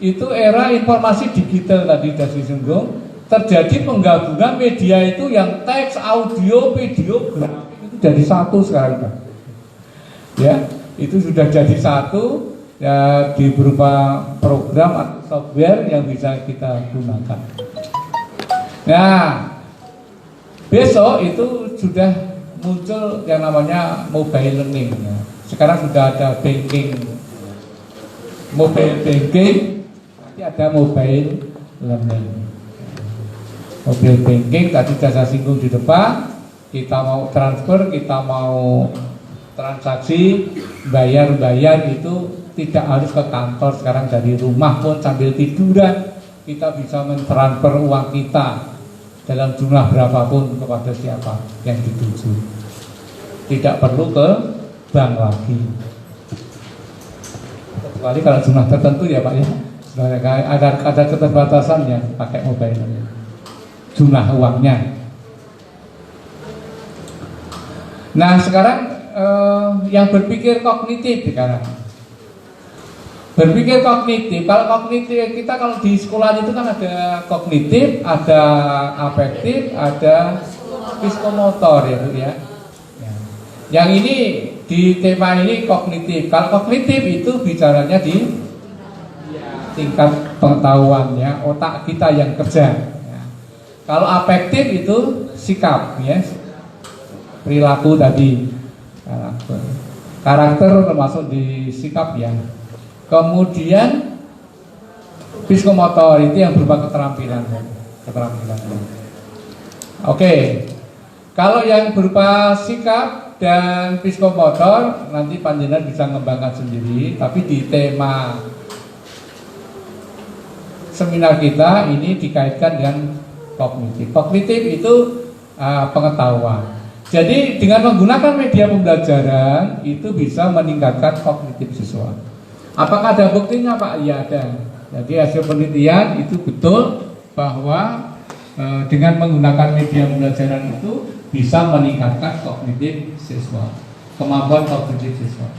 itu era informasi digital tadi sudah disinggung, terjadi penggabungan media itu yang teks, audio, video, grafik itu jadi satu sekarang. Ya, itu sudah jadi satu ya, di berupa program atau software yang bisa kita gunakan. Nah, besok itu sudah muncul yang namanya mobile learning. Ya. Sekarang sudah ada mobile banking, nanti ada mobile learning. Mobile banking tadi saya singgung di depan, kita mau transfer, kita mau transaksi, bayar itu tidak harus ke kantor. Sekarang dari rumah pun sambil tiduran kita bisa mentransfer uang kita dalam jumlah berapapun kepada siapa yang dituju. Tidak perlu ke bank lagi. Kecuali kalau jumlah tertentu ya Pak ya. Ada keterbatasan yang pakai mobile jumlah uangnya. Nah sekarang yang berpikir kognitif sekarang. Berpikir kognitif, kalau kognitif kita kalau di sekolah itu kan ada kognitif, ada afektif, ada psikomotor ya Bu ya. Yang ini di tema ini kognitif. Kalau kognitif itu bicaranya di tingkat pengetahuan ya, otak kita yang kerja. Ya. Kalau afektif itu sikap ya, perilaku tadi, karakter termasuk di sikap ya. Kemudian psikomotor itu yang berupa keterampilan. Oke. Kalau yang berupa sikap dan psikomotor nanti panjenengan bisa mengembangkan sendiri, tapi di tema seminar kita ini dikaitkan dengan kognitif. Kognitif itu pengetahuan. Jadi dengan menggunakan media pembelajaran itu bisa meningkatkan kognitif siswa. Apakah ada buktinya Pak? Ya ada. Jadi hasil penelitian itu betul bahwa dengan menggunakan media pembelajaran itu bisa meningkatkan kognitif siswa, kemampuan kognitif siswa.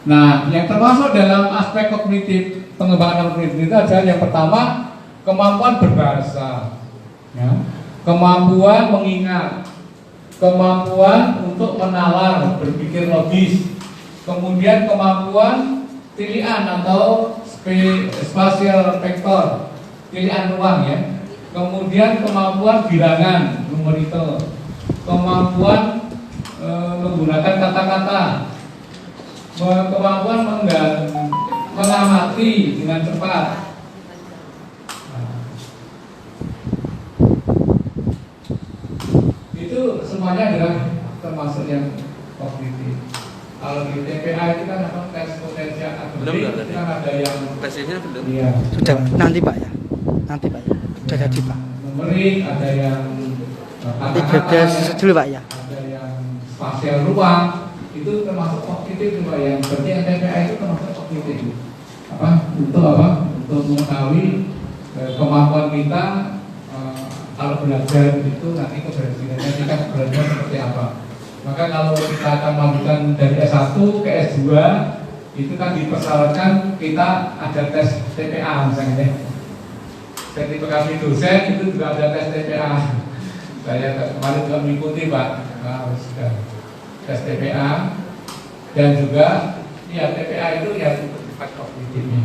Nah, yang termasuk dalam aspek kognitif, pengembangan kognitif itu adalah yang pertama kemampuan berbahasa, ya. Kemampuan mengingat, kemampuan untuk menalar, berpikir logis, kemudian kemampuan pilihan atau spasial vektor, pilihan ruang ya, kemudian kemampuan bilangan, numerical, kemampuan menggunakan kata-kata, kemampuan mengamati dengan cepat. Itu semuanya adalah termasuk yang kognitif. Kalau di TPA itu kan apa, tes potensial akademik, kan ada yang tesnya belum. Iya. Sudah nanti Pak ya. Nanti Pak ya. Sudah jadi Pak. Numerik, ada yang kata-kata dulu Pak ya. Ada yang spasial ruang, itu termasuk kognitif juga yang berarti yang TPA itu termasuk kognitif. Untuk mengetahui kemampuan kita kalau belajar itu nanti keberhasilannya kita belajar seperti apa. Maka kalau kita akan melanjutkan dari S1 ke S2 itu kan dipersyaratkan kita ada tes TPA misalnya. Sertifikasi dosen itu juga ada tes TPA. Saya kemarin juga mengikuti Pak. Sudah tes TPA dan juga ya TPA itu yang bersifat kognitifnya.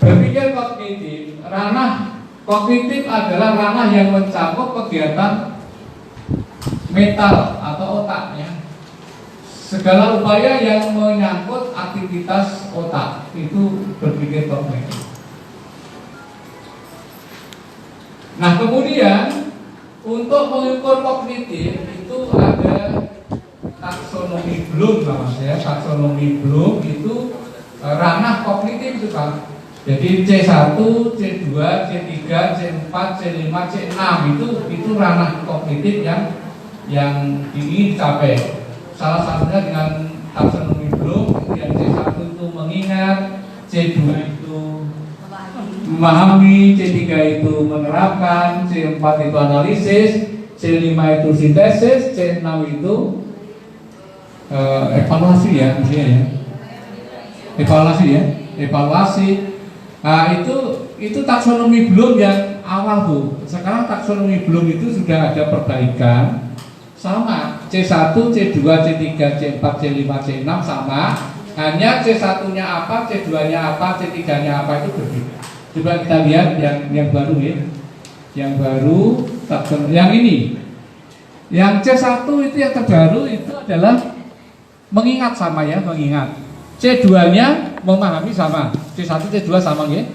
Berpikir kognitif, ranah kognitif adalah ranah yang mencakup kegiatan mental atau otaknya. Segala upaya yang menyangkut aktivitas otak itu berpikir kognitif. Nah kemudian untuk mengukur kognitif itu ada taksonomi Bloom namanya. Taksonomi Bloom itu ranah kognitif itu Pak. Jadi C1, C2, C3, C4, C5, C6 itu ranah kognitif yang ingin dicapai. Salah satunya dengan taksonomi Bloom, yang C1 itu mengingat, C2 itu memahami, C3 itu menerapkan, C4 itu analisis, C5 itu sintesis, C6 itu evaluasi ya, maksudnya ya. Evaluasi ya, evaluasi. Nah, itu taksonomi belum yang awal Bu. Sekarang taksonomi belum itu sudah ada perbaikan. Sama C1, C2, C3, C4, C5, C6 sama. Hanya C1-nya apa, C2-nya apa, C3-nya apa itu berbeda. Coba kita lihat yang baru ya. Yang baru taksonomi yang ini. Yang C1 itu yang terbaru itu adalah mengingat sama ya, mengingat. C2-nya memahami sama. C1, C2 sama ya.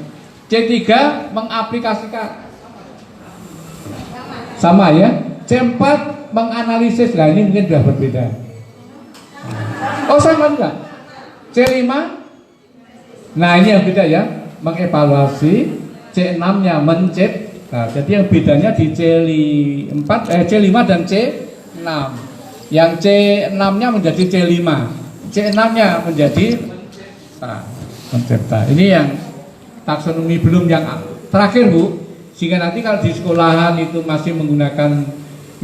C3 mengaplikasikan sama ya. C4 menganalisis. Nah ini mungkin sudah berbeda. Oh sama juga. C5. Nah ini yang beda ya. Mengevaluasi. C6-nya mencipta. Nah, jadi yang bedanya di C5 dan C6. Yang C6-nya menjadi C5. C6-nya menjadi mencipta. Ini yang taksonomi belum yang terakhir Bu. Sehingga nanti kalau di sekolahan itu masih menggunakan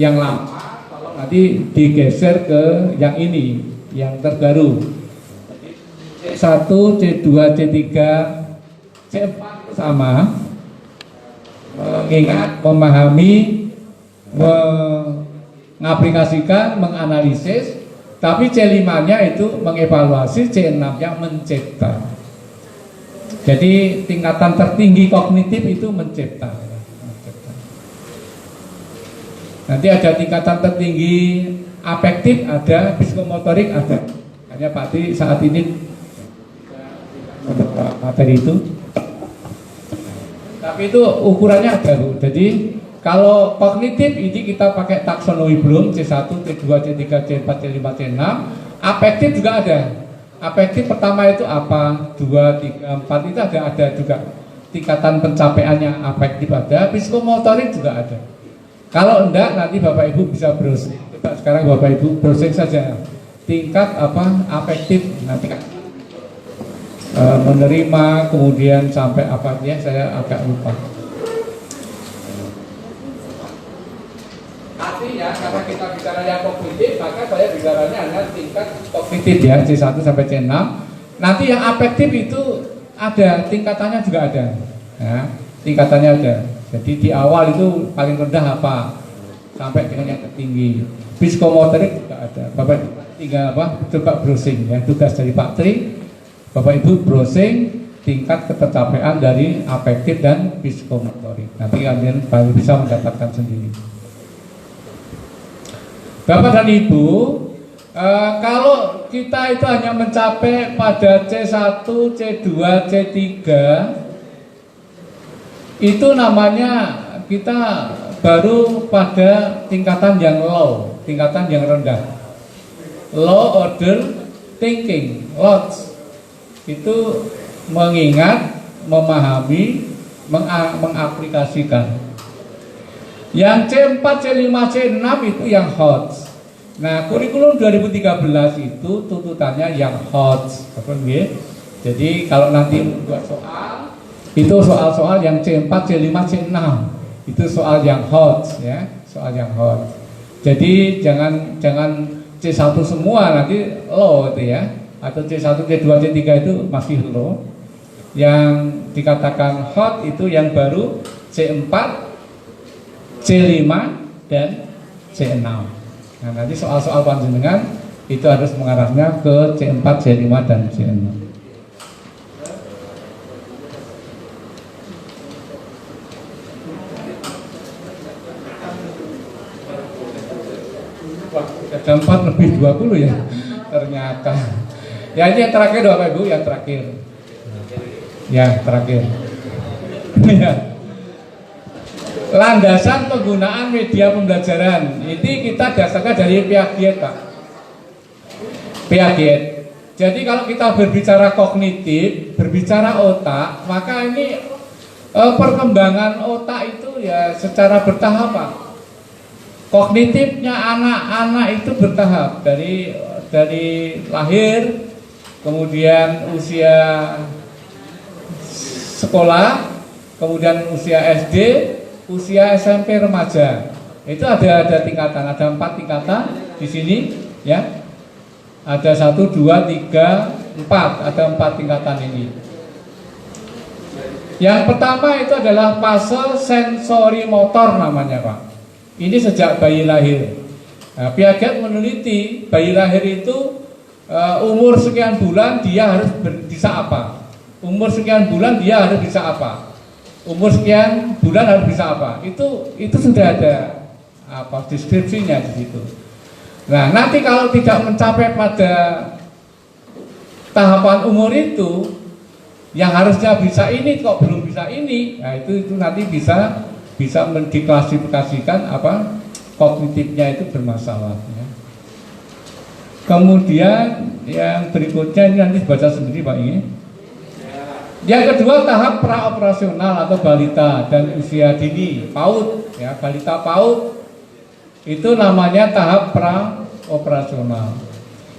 yang lama, nanti digeser ke yang ini, yang terbaru. C1, C2, C3, C4 sama. Mengingat, memahami, mengaplikasikan, menganalisis. Tapi C5-nya itu mengevaluasi, C6-nya mencipta. Jadi tingkatan tertinggi kognitif itu mencipta. Nanti ada tingkatan tertinggi afektif, ada psikomotorik, ada. Hanya Pak Tri saat ini materi itu. Tapi itu ukurannya ada Bu. Jadi kalau kognitif ini kita pakai taksonomi belum C1, C2, C3, C4, C5, C6. Afektif juga ada. Afektif pertama itu apa? 2, 3, 4 itu ada juga. Tingkatan pencapaiannya afektif ada, psikomotorik juga ada. Kalau enggak nanti Bapak Ibu bisa browsing. Coba sekarang Bapak Ibu browsing saja. Tingkat apa? Afektif nanti kan. Menerima kemudian sampai apa ya saya agak lupa. Artinya karena kita bicara yang kognitif maka saya bicaranya hanya tingkat kognitif ya C1 sampai C6. Nanti yang afektif itu ada tingkatannya juga ada. Ya, tingkatannya ada. Jadi di awal itu paling rendah apa sampai dengan yang tertinggi. Psikomotorik juga ada. Bapak tinggal apa? Coba browsing ya tugas dari Pak Tri. Bapak Ibu browsing tingkat ketercapaian dari afektif dan psikomotorik. Nanti kalian baru bisa mendapatkan sendiri. Bapak dan Ibu, kalau kita itu hanya mencapai pada C1, C2, C3, itu namanya kita baru pada tingkatan yang low, tingkatan yang rendah. Low order thinking, LOTS. Itu mengingat, memahami, mengaplikasikan. Yang C4, C5, C6 itu yang hot. Nah, kurikulum 2013 itu tuntutannya yang hot. Jadi kalau nanti buat soal, itu soal-soal yang C4, C5, C6. Itu soal yang hot ya, soal yang hot. Jadi jangan C1 semua nanti low itu ya. Atau C1, C2, C3 itu masih low. Yang dikatakan hot itu yang baru C4, C5 dan C6. Nah nanti soal-soal panjenengan itu harus mengarahnya ke C4, C5 dan C6. Wah, ada 4 lebih 20 ya ternyata. Ya ini yang terakhir Bapak Ibu, yang terakhir. Ya terakhir. Ya. Landasan penggunaan media pembelajaran ini kita dasarkan dari Piaget Pak. Piaget. Jadi kalau kita berbicara kognitif, berbicara otak, maka ini perkembangan otak itu ya secara bertahap Pak. Kognitifnya anak-anak itu bertahap dari lahir, kemudian usia sekolah, kemudian usia SD, usia SMP remaja. Itu ada tingkatan, ada 4 tingkatan di sini, ya. Ada 1, 2, 3, 4, ada 4 tingkatan ini. Yang pertama itu adalah fase sensori motor namanya, Pak. Ini sejak bayi lahir. Nah, Piaget meneliti bayi lahir itu umur sekian bulan dia harus bisa apa? Umur sekian bulan dia harus bisa apa? Umur sekian bulan harus bisa apa? Itu sudah ada apa deskripsinya di situ. Nah, nanti kalau tidak mencapai pada tahapan umur itu, yang harusnya bisa ini kok belum bisa ini, nah itu nanti bisa diklasifikasikan apa kognitifnya itu bermasalah. Ya. Kemudian yang berikutnya ini nanti baca sendiri Pak ini. Yang kedua tahap praoperasional atau balita dan usia dini, PAUD, ya balita PAUD. Itu namanya tahap pra-operasional.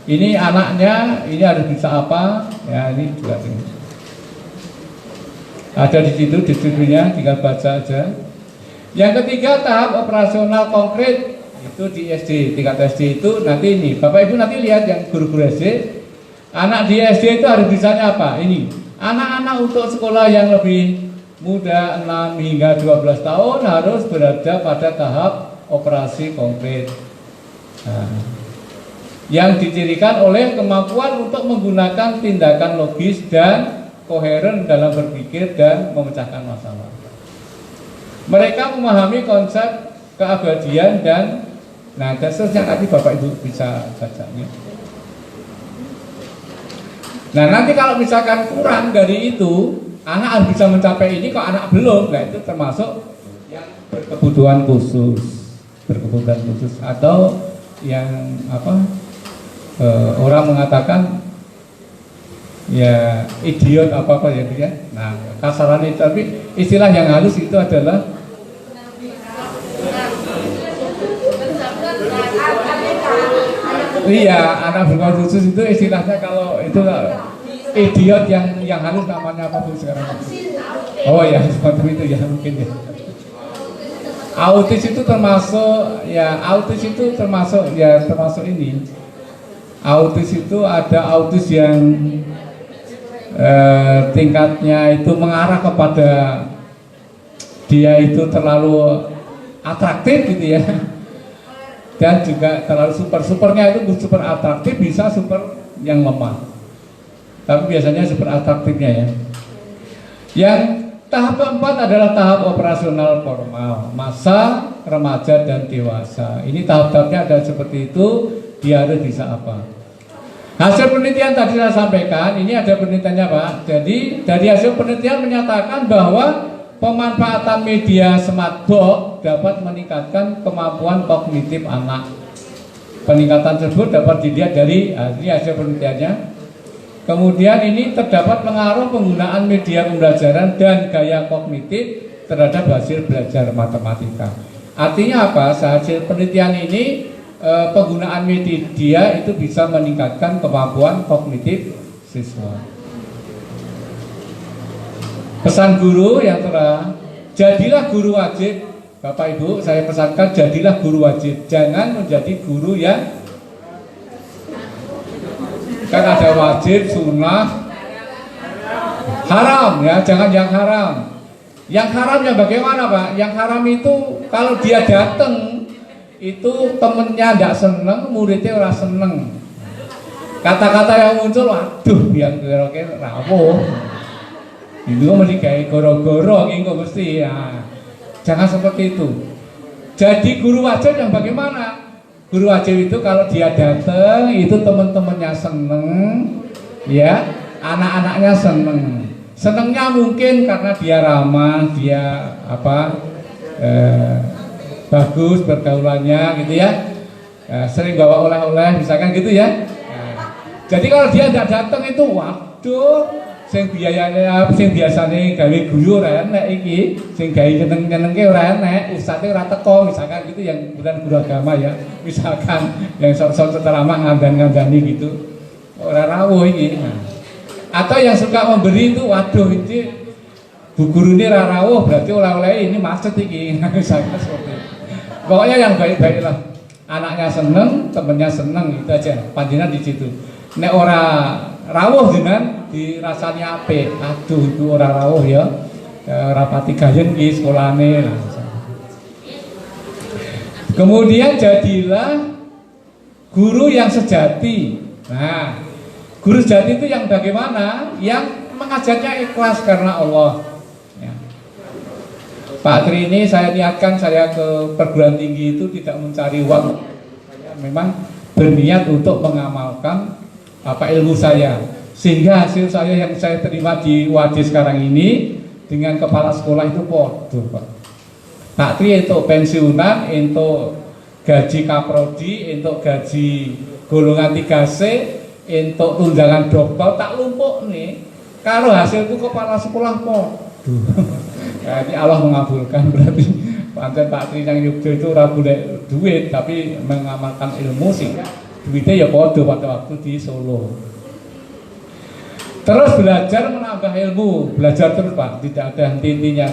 Ini anaknya, ini harus bisa apa? Ya ini juga ini. Ada di situ deskripsinya, tinggal baca aja. Yang ketiga tahap operasional konkret itu di SD, tingkat SD itu nanti ini. Bapak Ibu nanti lihat yang guru-guru SD, anak di SD itu harus bisanya apa? Ini. Anak-anak untuk sekolah yang lebih muda 6 hingga 12 tahun harus berada pada tahap operasi konkret. Nah, yang dicirikan oleh kemampuan untuk menggunakan tindakan logis dan koheren dalam berpikir dan memecahkan masalah. Mereka memahami konsep keabadian dan nah seterusnya nanti Bapak Ibu bisa bacanya. Nah nanti kalau misalkan kurang dari itu, anak harus bisa mencapai ini, kok anak belum, nah itu termasuk yang berkebutuhan khusus. Atau yang apa orang mengatakan ya idiot apa ya dia. Nah kasaran itu, tapi istilah yang halus itu adalah iya anak berkebutuhan khusus itu istilahnya kalau itu idiot yang halus namanya apa tuh sekarang? Oh ya seperti itu ya mungkin ya. Autis itu termasuk ini. Autis itu ada autis yang tingkatnya itu mengarah kepada dia itu terlalu atraktif gitu ya. Dan juga terlalu supernya itu super atraktif, bisa super yang lemah. Tapi biasanya super atraktifnya ya. Yang tahap keempat adalah tahap operasional formal, masa remaja dan dewasa. Ini tahap-tahapnya ada seperti itu, dia harus bisa apa. Hasil penelitian tadi saya sampaikan, ini ada penelitiannya Pak. Jadi dari hasil penelitian menyatakan bahwa pemanfaatan media smartbox dapat meningkatkan kemampuan kognitif anak. Peningkatan tersebut dapat dilihat dari ini hasil penelitiannya. Kemudian ini terdapat pengaruh penggunaan media pembelajaran dan gaya kognitif terhadap hasil belajar matematika. Artinya apa? Hasil penelitian ini penggunaan media itu bisa meningkatkan kemampuan kognitif siswa. Pesan guru yang terang, jadilah guru wajib. Bapak Ibu, saya pesankan jadilah guru wajib. Jangan menjadi guru yang kan ada wajib, sunnah, haram ya, jangan yang haram. Yang haram yang bagaimana Pak? Yang haram itu kalau dia datang itu temennya tidak seneng, muridnya ora seneng. Kata-kata yang muncul, waduh, yang kira-kira rawuh. Itu mesti kayak goro-goro, gitu mesti ya. Jangan seperti itu. Jadi guru wajib yang bagaimana? Guru wajib itu kalau dia datang itu teman-temannya seneng, ya, anak-anaknya seneng. Senengnya mungkin karena dia ramah, dia bagus pergaulannya, gitu ya. Sering bawa oleh-oleh, misalkan gitu ya. Jadi kalau dia tidak datang itu, waduh, sing biayanya, sing biasanya gawe guyu ora enek iki, sing gawe nyeneng-nyenengke ora enek, ustadze ora teko, misalkan gitu yang bukan guru agama ya, misalkan yang sok-sok ceramah ngandan-ngandani gitu, ora rawuh iki. Atau yang suka memberi itu, waduh ini Bu guru ini rawuh berarti oleh-oleh ini macet iki. Misalnya seperti itu. Pokoknya yang baik-baik lah. Anaknya seneng, temennya seneng, itu aja. Panjenengan di situ. Nek ora rawuh jenengan dirasani apik. Aduh itu ora rawuh ya. Rapati gayen ki sekolahane. Kemudian jadilah guru yang sejati. Nah, guru sejati itu yang bagaimana? Yang mengajarnya ikhlas karena Allah. Ya. Pak Tri ini saya niatkan saya ke perguruan tinggi itu tidak mencari uang. Saya memang berniat untuk mengamalkan ilmu saya. Sehingga hasil saya yang saya terima di WAD sekarang ini dengan kepala sekolah itu podo, Pak. Pak Tri untuk pensiunan, untuk gaji kaprodi, untuk gaji golongan 3C, untuk tunjangan dokter tak lumpuk nih. Kalau hasilku kepala sekolah podo. Nah, ini Allah mengabulkan berarti pancen Pak Tri yang Yogyo itu ora golek duit tapi mengamalkan ilmu sehingga duitnya ya podo pada waktu di Solo. Terus belajar menambah ilmu, belajar terus Pak, tidak ada henti-hentinya.